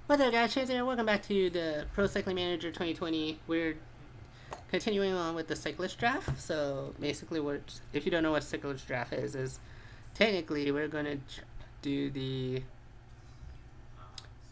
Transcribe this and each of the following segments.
What's up, guys? Chance here. Welcome back to the Pro Cycling Manager 2020. We're continuing on with the Cyclist draft. So basically, if you don't know what Cyclist draft is technically we're gonna do the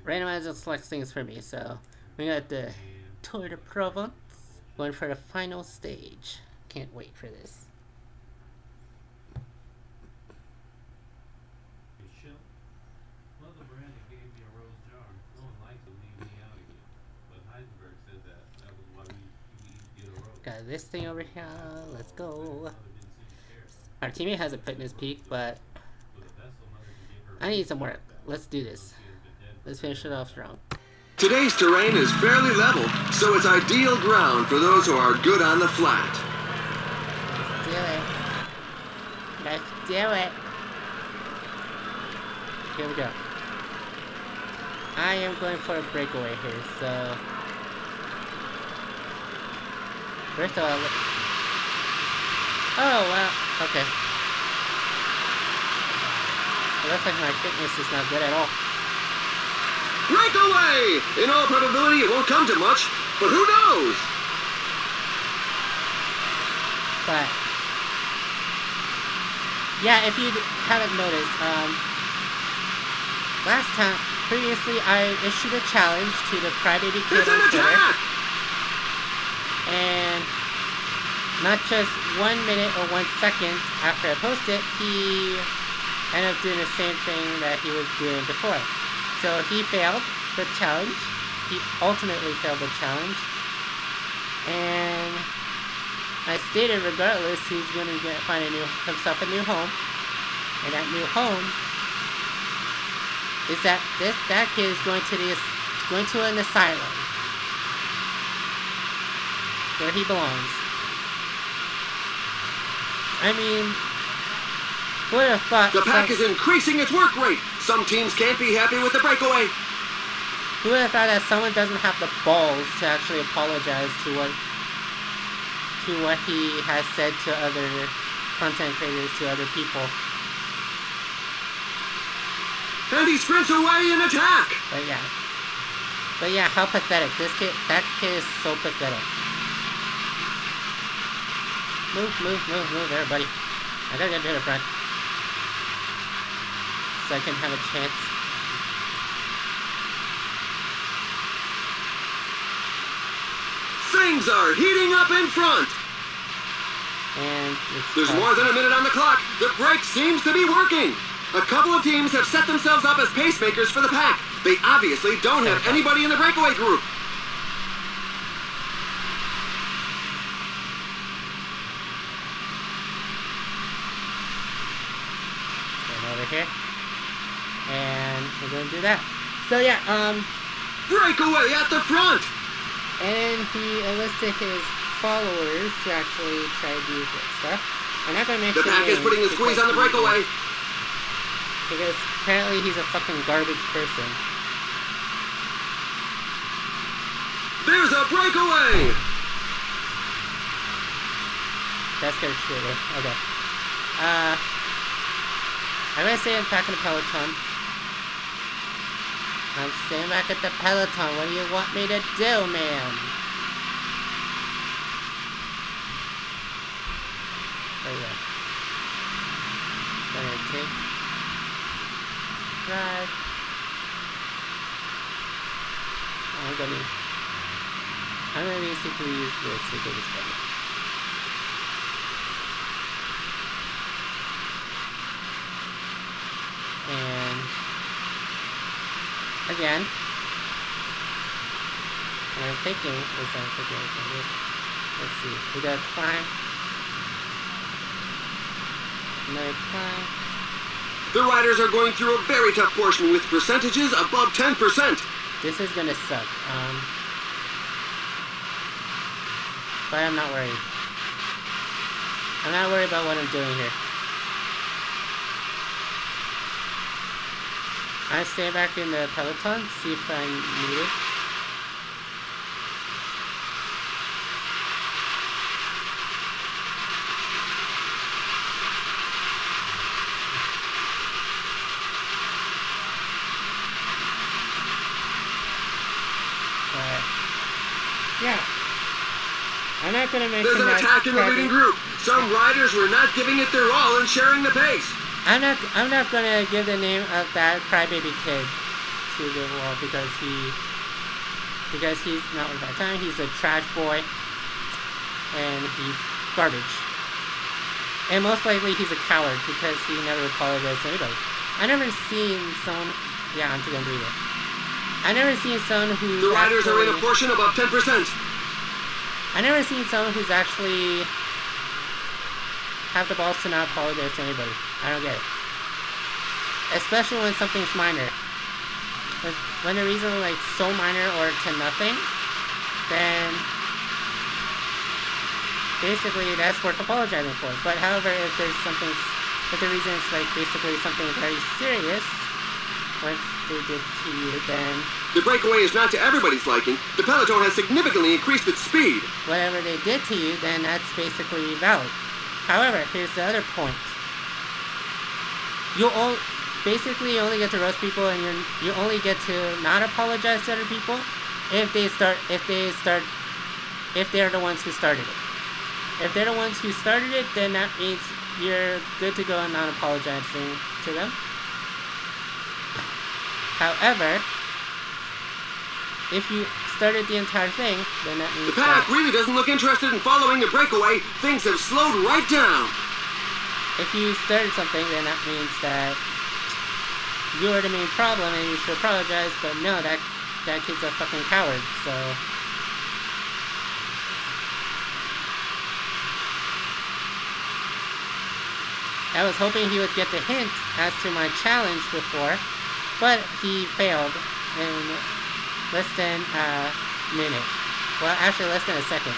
randomize and select things for me. So we got the Tour de Provence going for the final stage. Can't wait for this. Got this thing over here. Let's go. Our teammate hasn't put in his peak, but I need some work. Let's do this. Let's finish it off strong. Today's terrain is fairly level, so it's ideal ground for those who are good on the flat. Let's do it. Let's do it. Here we go. I am going for a breakaway here, so first of all, oh wow, okay. It looks like my fitness is not good at all. Breakaway! In all probability, it won't come to much, but who knows? But yeah, if you haven't noticed, previously I issued a challenge to the Crybaby Kid on Twitter. And not just 1 minute or 1 second after I posted, he ended up doing the same thing that he was doing before. So he failed the challenge. He ultimately failed the challenge. And I stated regardless he's going to find himself a new home. And that new home is that kid is going to an asylum. Where he belongs. I mean, who would have thought... The pack is increasing its work rate. Some teams can't be happy with the breakaway. Who would have thought that someone doesn't have the balls to actually apologize to what he has said to other content creators, to other people. And he sprints away in attack. But yeah, how pathetic. That kid is so pathetic. Move there, buddy. I gotta get to the front. So I can have a chance. Things are heating up in front. And there's more than a minute on the clock. The break seems to be working. A couple of teams have set themselves up as pacemakers for the pack. They obviously don't have anybody in the breakaway group. Over here, and we're gonna do that. So yeah, breakaway at the front. And he enlisted his followers to actually try to do this stuff. I'm not gonna mention the pack is putting the squeeze on the breakaway because apparently he's a fucking garbage person. There's a breakaway. That's gonna shoot it. Okay. I'm gonna stay back in the peloton. I'm staying back at the peloton. What do you want me to do, man? There we go. Gonna take drive. I'm gonna basically use this to do this better. And again, I'm thinking, let's see, we got climb, another climb. The riders are going through a very tough portion with percentages above 10%. This is gonna suck, but I'm not worried. I'm not worried about what I'm doing here. I stay back in the peloton, see if I need it. Yeah. I'm not gonna mention There's an that attack in the leading group. Some riders were not giving it their all and sharing the pace. I'm not gonna give the name of that crybaby kid to the world because he's not worth our time. He's a trash boy and he's garbage. And most likely he's a coward because he never apologized to anybody. I never seen someone. Yeah, I'm gonna read it. I never seen someone who. The riders are in a portion above 10%. I never seen someone who's actually have the balls to not apologize to anybody. I don't get it. Especially when something's minor. When the reason like so minor or to nothing, then basically that's worth apologizing for. But however, if the reason is like basically something very serious, what they did to you, then the breakaway is not to everybody's liking. The peloton has significantly increased its speed. Whatever they did to you, then that's basically valid. However, here's the other point. You basically only get to roast people, and you only get to not apologize to other people if they're the ones who started it. If they're the ones who started it, then that means you're good to go and not apologizing to them. However, if you started the entire thing, then that means the pack really doesn't look interested in following the breakaway. Things have slowed right down. If you started something, then that means that you are the main problem and you should apologize, but no, that kid's a fucking coward, so. I was hoping he would get the hint as to my challenge before, but he failed in less than a minute. Well, actually less than a second.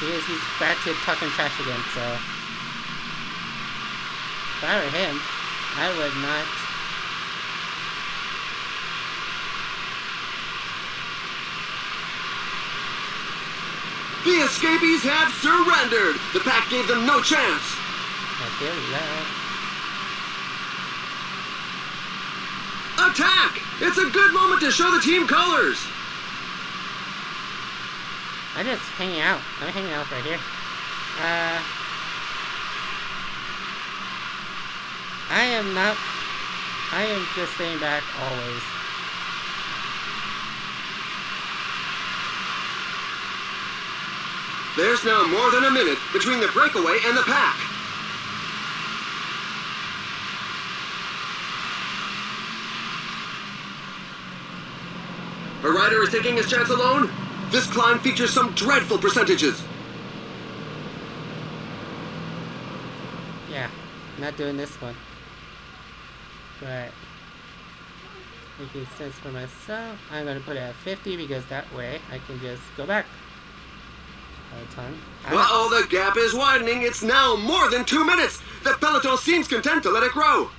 He's back to talking trash again, so. If I were him, I would not. The escapees have surrendered. The pack gave them no chance. I feel love. Attack! It's a good moment to show the team colors. I'm just hanging out. I'm hanging out right here. I am just staying back always. There's now more than a minute between the breakaway and the pack. A rider is taking his chance alone. This climb features some dreadful percentages. Yeah, not doing this one. But making sense for myself. I'm gonna put it at 50 because that way I can just go back. All the time. Uh-oh, the gap is widening. It's now more than 2 minutes. The peloton seems content to let it grow.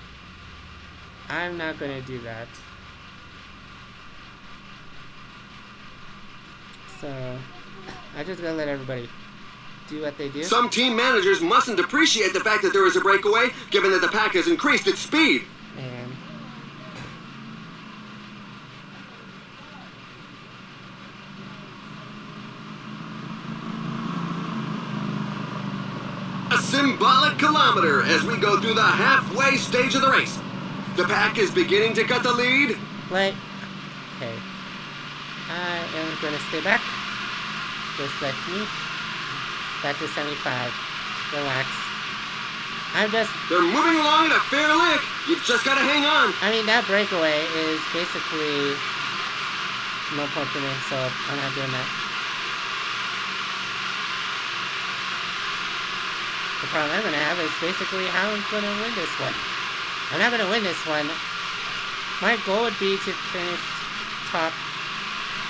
I'm not gonna do that. So, I just gotta let everybody do what they do. Some team managers mustn't appreciate the fact that there is a breakaway, given that the pack has increased its speed. And a symbolic kilometer as we go through the halfway stage of the race. The pack is beginning to cut the lead. like, okay. I am gonna stay back. Just like me. Back to 75. Relax. They're moving along at a fair lick. You've just gotta hang on. I mean, that breakaway is basically no point to me, so I'm not doing that. The problem I'm gonna have is basically how I'm gonna win this one. I'm not gonna win this one. My goal would be to finish top,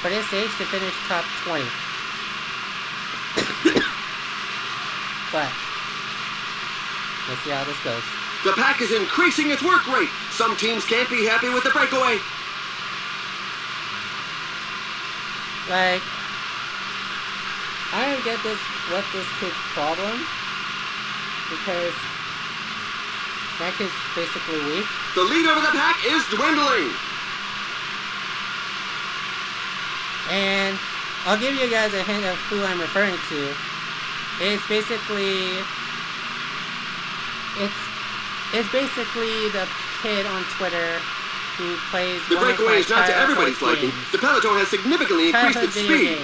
for this stage, to finish top 20. But let's see how this goes. The pack is increasing its work rate. Some teams can't be happy with the breakaway. Like, I don't get what this kid's problem, because that kid's basically weak. The lead over the pack is dwindling. I'll give you guys a hint of who I'm referring to. It's basically the kid on Twitter who plays The breakaway is not to everybody's liking. The peloton has significantly increased its speed.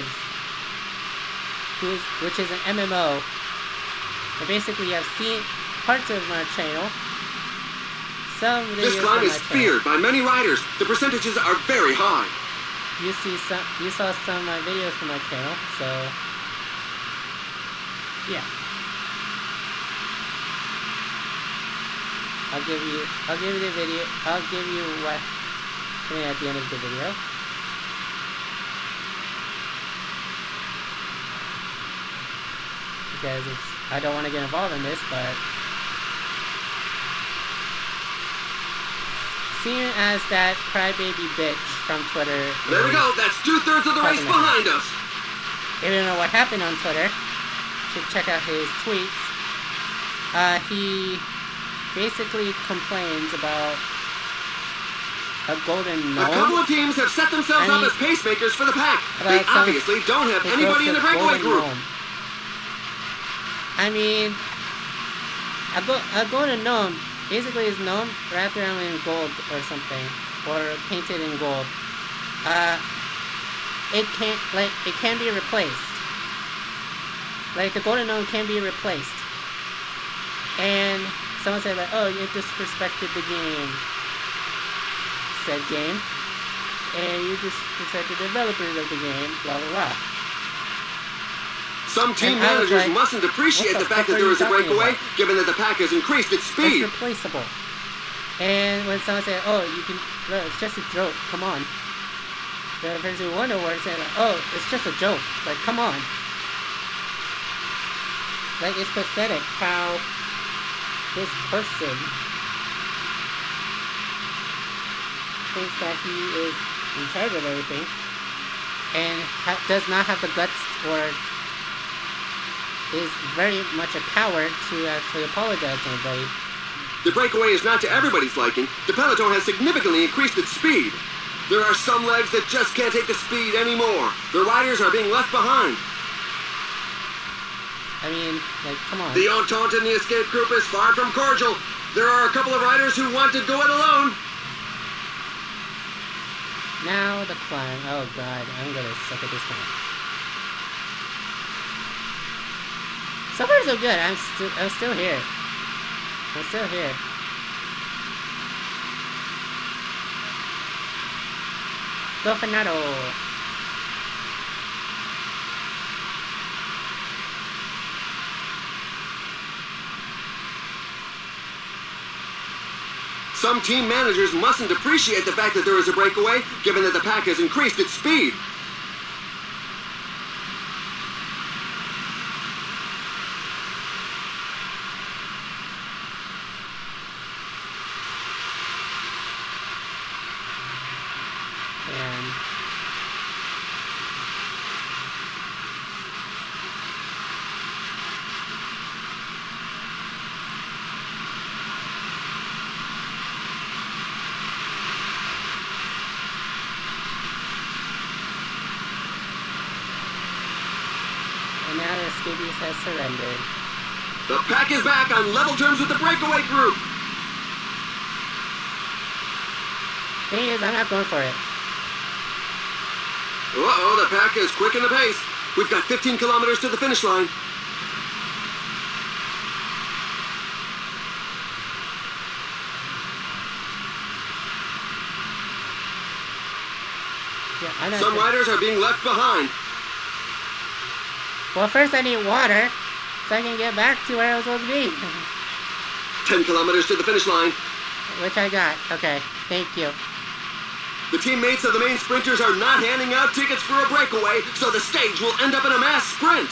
Which is an MMO. And basically, I've seen parts of my channel. Some videos This climb on is my channel. feared by many riders. The percentages are very high. You saw some of my videos from my channel, so yeah. I'll give you the video. I'll give you what at the end of the video. Because I don't want to get involved in this, but seeing as that crybaby bitch from Twitter. There we go. That's 2/3 of the race behind us. If you don't know what happened on Twitter, you should check out his tweets. He basically complains about a golden gnome. A couple of teams have set themselves up as pacemakers for the pack. They obviously don't have anybody in the breakaway group. I mean, a golden gnome basically is gnome wrapped around in gold or something, or painted in gold. It can be replaced. Like, the golden gnome can be replaced. And someone said, like, oh, you disrespected the game. Said game. And you disrespected the developers of the game, blah, blah, blah. Some team managers mustn't appreciate the fact that there is a breakaway, given that the pack has increased its speed. It's replaceable. And when someone said, oh, you can, no, it's just a joke, come on. The person who won the award said, like, oh, it's just a joke, like, come on. Like, it's pathetic how this person thinks that he is in charge of everything and does not have the guts or is very much a coward to actually apologize to anybody. The breakaway is not to everybody's liking. The peloton has significantly increased its speed. There are some legs that just can't take the speed anymore. The riders are being left behind. I mean, like, come on. The Entente in the escape group is far from cordial. There are a couple of riders who want to go it alone. Now the climb. Oh god, I'm gonna suck at this one. So far so good. I'm still here. I'm still here. Dolfinado. Some team managers mustn't appreciate the fact that there is a breakaway, given that the pack has increased its speed. And now the Escapees has surrendered. The pack is back on level terms with the breakaway group. Thing is, I'm not going for it. Uh-oh, the pack is quick in the pace. We've got 15 kilometers to the finish line. Yeah, some riders are being left behind. Well, first I need water, so I can get back to where I was supposed to be. 10 kilometers to the finish line. Which I got. Okay, thank you. The teammates of the main sprinters are not handing out tickets for a breakaway, so the stage will end up in a mass sprint.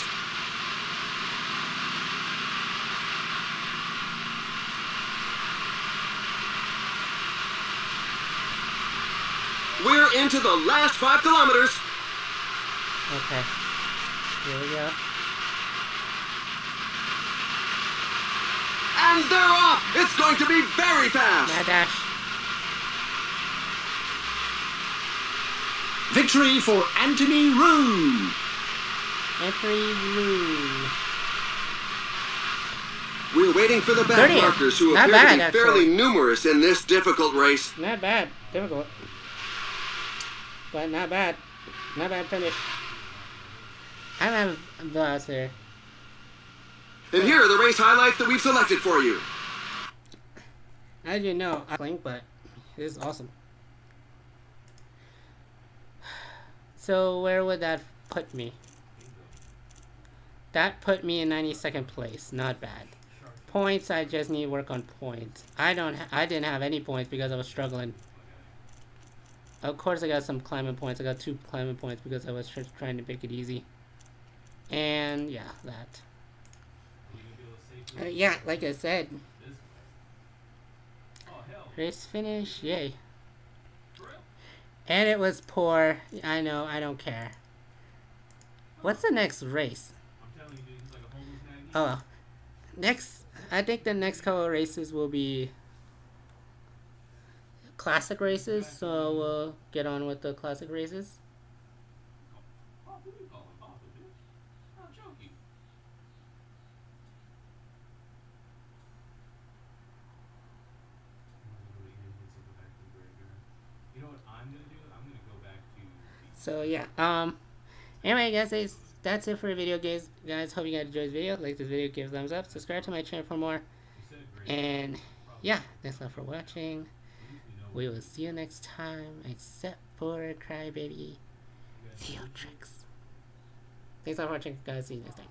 We're into the last 5 kilometers. Okay. Here we go. And they're off! It's going to be very fast! Mad dash. Victory for Anthony Roux. Entry blue. We're waiting for the back 30th. markers who Not appear to bad, be actually. fairly numerous in this difficult race. Not bad. Difficult. But not bad. Not bad finish. I don't have a blast here. And here are the race highlights that we've selected for you. I didn't know I think, but it is awesome. So where would that put me? That put me in 92nd place. Not bad. Points, I just need work on points. I didn't have any points because I was struggling. Of course I got some climbing points. I got 2 climbing points because I was just trying to make it easy. And yeah, that. Yeah, like I said. Race finish, yay. And it was poor. I know, I don't care. What's the next race? Oh, next, I think the next couple of races will be classic races, so we'll get on with the classic races. So yeah, anyway guys, that's it for the video, guys. Hope you guys enjoyed this video. Like this video, give a thumbs up, subscribe to my channel for more, and yeah, thanks a lot for watching. We will see you next time, except for Crybaby Theo Tricks. Thanks a lot for watching, guys. See you next time.